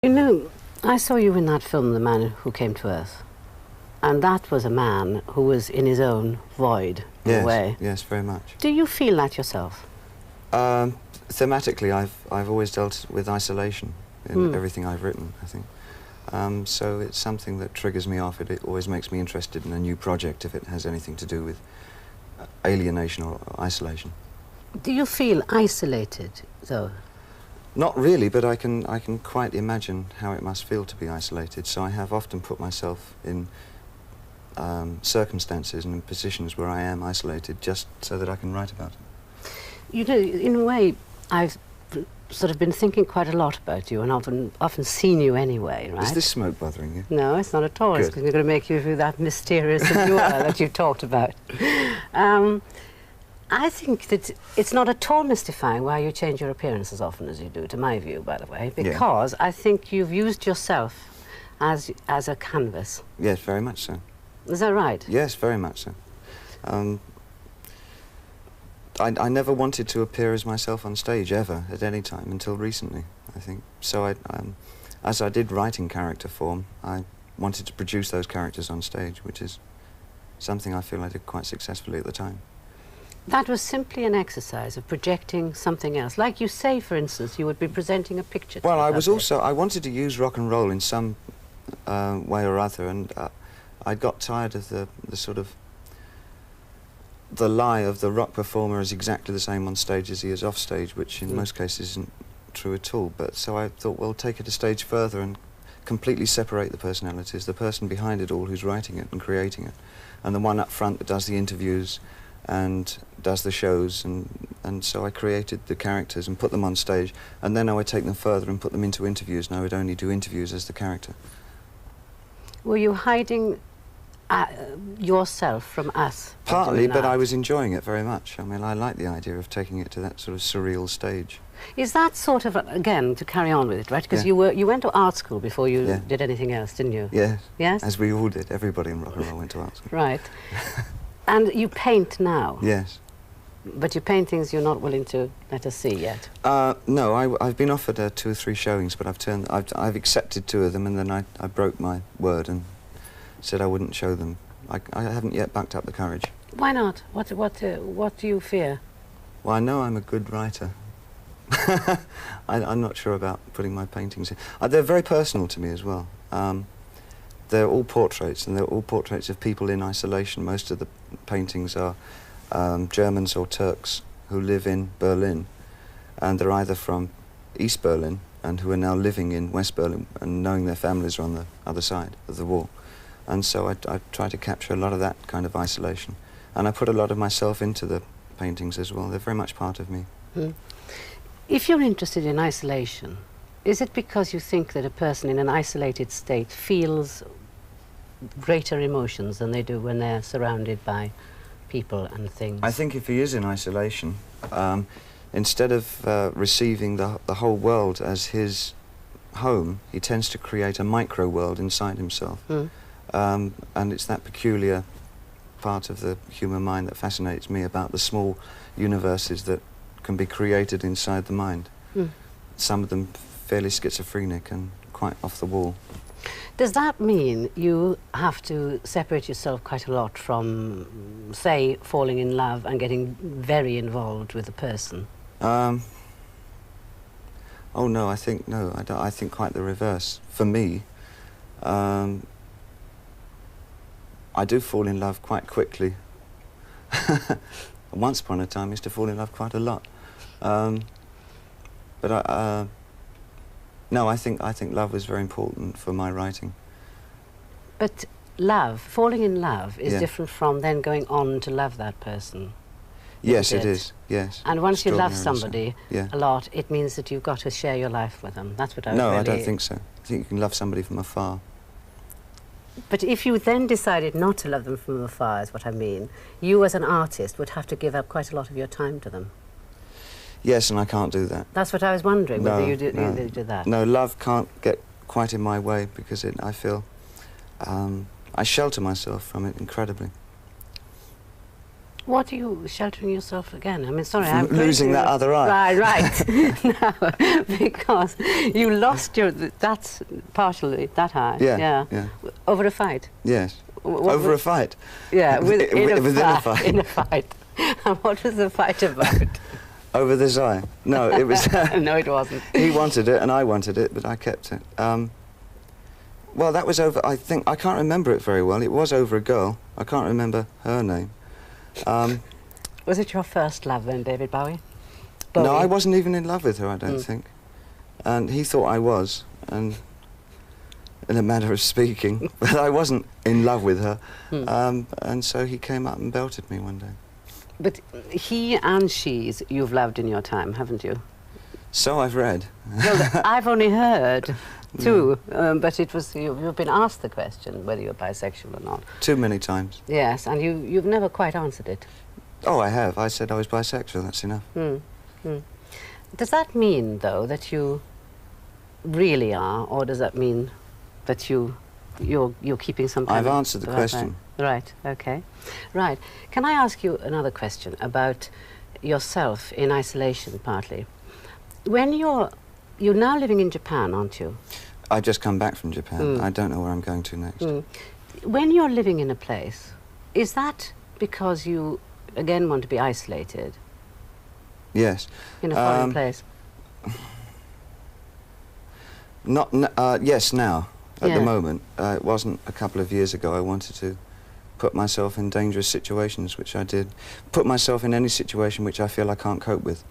You know, I saw you in that film, The Man Who Came to Earth, and that was a man who was in his own void, in a way. Yes, very much. Do you feel that yourself? Thematically, I've always dealt with isolation in everything I've written, I think. So it's something that triggers me off. It always makes me interested in a new project if it has anything to do with alienation or isolation. Do you feel isolated, though? Not really, but I can quite imagine how it must feel to be isolated. So I have often put myself in circumstances and in positions where I am isolated just so that I can write about it. You know, in a way, I've sort of been thinking quite a lot about you and often seen you anyway, right? Is this smoke bothering you? No, it's not at all. It's going to make you feel that mysterious allure that you talked about. I think that it's not at all mystifying why you change your appearance as often as you do, to my view, by the way, because I think you've used yourself as a canvas. Yes, very much so. Is that right? Yes, very much so. I never wanted to appear as myself on stage, ever, at any time, until recently, I think. So as I did write in character form, I wanted to produce those characters on stage, which is something I feel I did quite successfully at the time. That was simply an exercise of projecting something else. Like you say, for instance, you would be presenting a picture to Well, I wanted to use rock and roll in some way or other, and I got tired of the sort of the lie of the rock performer is exactly the same on stage as he is off stage, which in most cases isn't true at all. But so I thought, well, take it a stage further and completely separate the personalities, the person behind it all who's writing it and creating it, and the one up front that does the interviews and does the shows, and so I created the characters and put them on stage, and then I would take them further and put them into interviews, and I would only do interviews as the character. Were you hiding yourself from us? Partly, but I was enjoying it very much. I mean, I like the idea of taking it to that sort of surreal stage. Is that sort of, again, to carry on with it, right? Because you went to art school before you did anything else, didn't you? Yes. Yes? As we all did. Everybody in rock and roll went to art school. Right. And you paint now? Yes. But you paint things you're not willing to let us see yet? No, I've been offered 2 or 3 showings, but I've accepted 2 of them, and then I broke my word and said I wouldn't show them. I haven't yet backed up the courage. Why not? What do you fear? Well, I know I'm a good writer. I'm not sure about putting my paintings in. They're very personal to me as well. They're all portraits, and they're all portraits of people in isolation. Most of the paintings are Germans or Turks who live in Berlin, and they're either from East Berlin and who are now living in West Berlin and knowing their families are on the other side of the wall. And so I try to capture a lot of that kind of isolation. And I put a lot of myself into the paintings as well. They're very much part of me. If you're interested in isolation, is it because you think that a person in an isolated state feels greater emotions than they do when they're surrounded by people and things? I think if he is in isolation, instead of receiving the whole world as his home, he tends to create a micro-world inside himself. And it's that peculiar part of the human mind that fascinates me about the small universes that can be created inside the mind. Some of them fairly schizophrenic and quite off the wall. Does that mean you have to separate yourself quite a lot from, say, falling in love and getting very involved with the person? Oh no, I think I think quite the reverse. For me, I do fall in love quite quickly. Once upon a time, I used to fall in love quite a lot. But no, I think love was very important for my writing. But love, falling in love, is different from then going on to love that person. Yes, it is. Yes. And once you love somebody a lot, it means that you've got to share your life with them. That's what I No, I don't think so. I think you can love somebody from afar. But if you then decided not to love them from afar, is what I mean, you as an artist would have to give up quite a lot of your time to them. Yes, and I can't do that. That's what I was wondering, whether you do that. No, love can't get quite in my way because I feel I shelter myself from it incredibly. What are you sheltering yourself again? I mean, sorry, From I'm losing that other eye. Right. No, because you lost your. That's partially that eye. Yeah, yeah. Over a fight. Yes. What Over a fight. Yeah, Within a fight. In a fight. And what was the fight about? Over this eye. No, it was. No, it wasn't. He wanted it and I wanted it, but I kept it. Well, that was over. I can't remember it very well. It was over a girl. I can't remember her name. Was it your first love then, David Bowie? No, I wasn't even in love with her, I don't think. And he thought I was, and in a manner of speaking, but I wasn't in love with her. And so he came up and belted me one day. But he and she's you've loved in your time, haven't you? So I've read. Well, I've only heard too, but it was you've been asked the question whether you're bisexual or not. Too many times. Yes, and you've never quite answered it. Oh, I have. I said I was bisexual, that's enough. Does that mean, though, that you really are, or does that mean that you're keeping some kind I've of... answered the question. Right, okay. Right. Can I ask you another question about yourself in isolation, partly? When you're now living in Japan, aren't you? I've just come back from Japan. I don't know where I'm going to next. When you're living in a place, is that because you, again, want to be isolated? Yes. In a foreign place? Yes, now, at the Yeah. moment. It wasn't a couple of years ago. I wanted to put myself in dangerous situations, which I did. Put myself in any situation which I feel I can't cope with.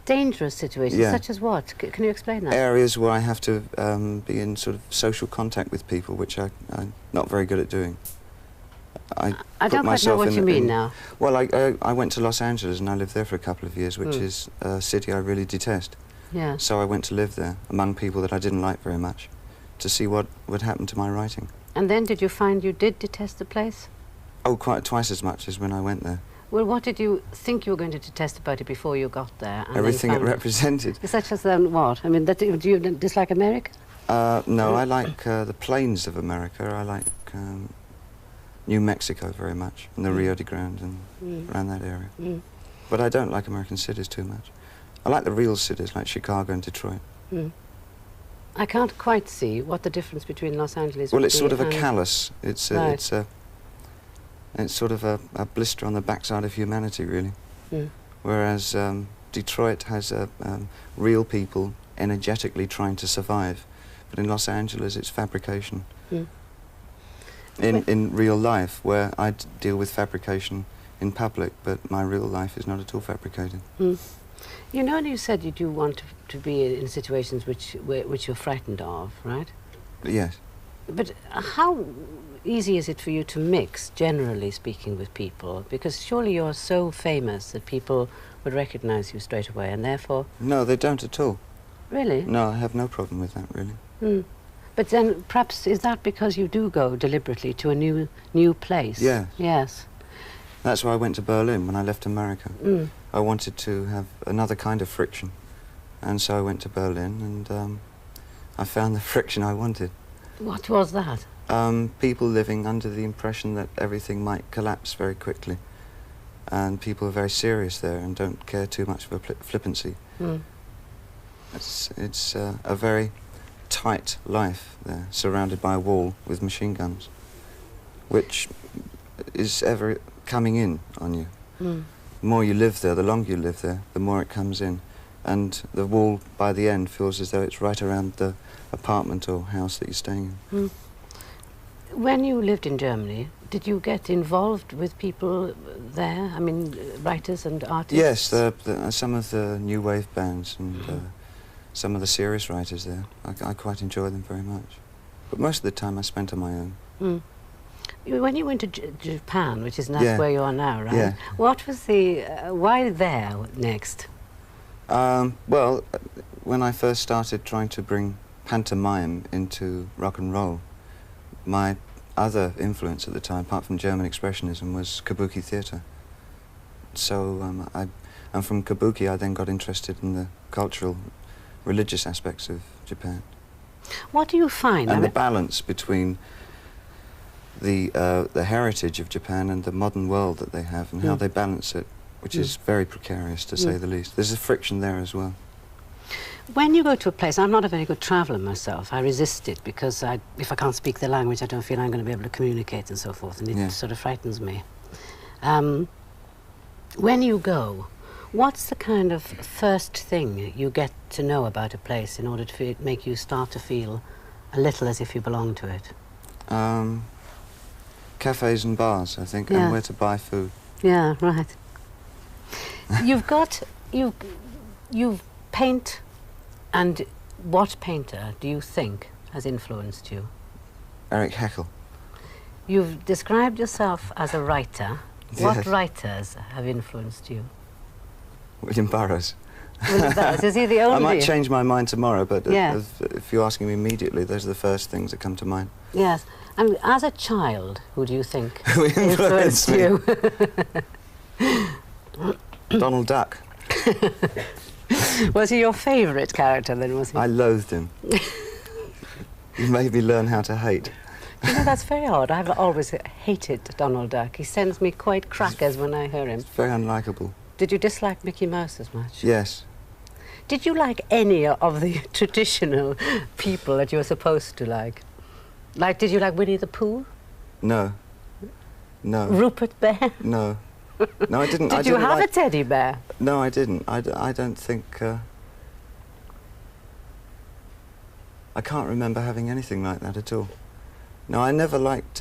Dangerous situations, Yeah. such as what? Can you explain that? Areas where I have to be in sort of social contact with people, which I'm not very good at doing. I don't quite know what you mean now. Well, I went to Los Angeles and I lived there for a couple of years, which is a city I really detest. Yeah. So I went to live there among people that I didn't like very much to see what would happen to my writing. And then did you find you did detest the place? Oh, quite twice as much as when I went there. Well, what did you think you were going to detest about it before you got there? And Everything it then found represented. Such as what? I mean, do you dislike America? No, I like the plains of America. I like New Mexico very much, and the Rio de Grande and around that area. But I don't like American cities too much. I like the real cities like Chicago and Detroit. I can't quite see what the difference between Los Angeles Well, would it's be sort of a and- callus. It's sort of a blister on the backside of humanity, really. Whereas Detroit has real people energetically trying to survive, but in Los Angeles it's fabrication. In real life, where I deal with fabrication in public, but my real life is not at all fabricated. You know, you said you do want to be in situations which you're frightened of, right? Yes. But how easy is it for you to mix, generally speaking, with people? Because surely you're so famous that people would recognize you straight away, and therefore... No, they don't at all. Really? No, I have no problem with that, really. But then, perhaps, is that because you do go deliberately to a new place? Yes. Yes. That's why I went to Berlin when I left America. I wanted to have another kind of friction, and so I went to Berlin, and I found the friction I wanted. What was that? People living under the impression that everything might collapse very quickly, and people are very serious there and don't care too much for flippancy. It's a very tight life there, surrounded by a wall with machine guns, which is ever coming in on you. The more you live there, the longer you live there, the more it comes in, and the wall by the end feels as though it's right around the apartment or house that you're staying in. When you lived in Germany, did you get involved with people there? I mean, writers and artists? Yes, some of the new wave bands and some of the serious writers there. I quite enjoy them very much. But most of the time I spent on my own. When you went to Japan, which is Yeah. where you are now, right? Yeah. What was the... why there next? Well, when I first started trying to bring pantomime into rock and roll, my other influence at the time, apart from German expressionism, was kabuki theatre. So and from kabuki I then got interested in the cultural, religious aspects of Japan. What do you find? And the balance between the heritage of Japan and the modern world that they have and how they balance it, which is very precarious to say the least. There's a friction there as well. When you go to a place, I'm not a very good traveller myself. I resist it because if I can't speak the language, I don't feel I'm going to be able to communicate and so forth, and it sort of frightens me. When you go, what's the kind of first thing you get to know about a place in order to make you start to feel a little as if you belong to it? Cafes and bars, I think, and where to buy food. Yeah, right. You paint, and what painter do you think has influenced you? Eric Heckel. You've described yourself as a writer. Yes. What writers have influenced you? William Burroughs. William Burroughs, is he the only? I might change my mind tomorrow, but Yeah. if you're asking me immediately, those are the first things that come to mind. Yes. And as a child, who do you think Who influenced me? you? Donald Duck. Was he your favourite character then, was he? I loathed him. You made me learn how to hate. You know, that's very odd. I've always hated Donald Duck. He sends me quite crackers when I hear him. It's very unlikable. Did you dislike Mickey Mouse as much? Yes. Did you like any of the traditional people that you were supposed to like? Like, did you like Winnie the Pooh? No. No. Rupert Bear? No. No, I didn't. Did you have a teddy bear? No, I didn't. I don't think... I can't remember having anything like that at all. No, I never liked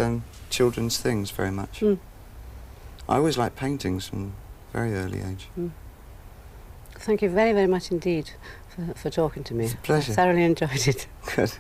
children's things very much. I always liked paintings from a very early age. Thank you very, very much indeed for talking to me. It's a pleasure. I thoroughly enjoyed it. Good.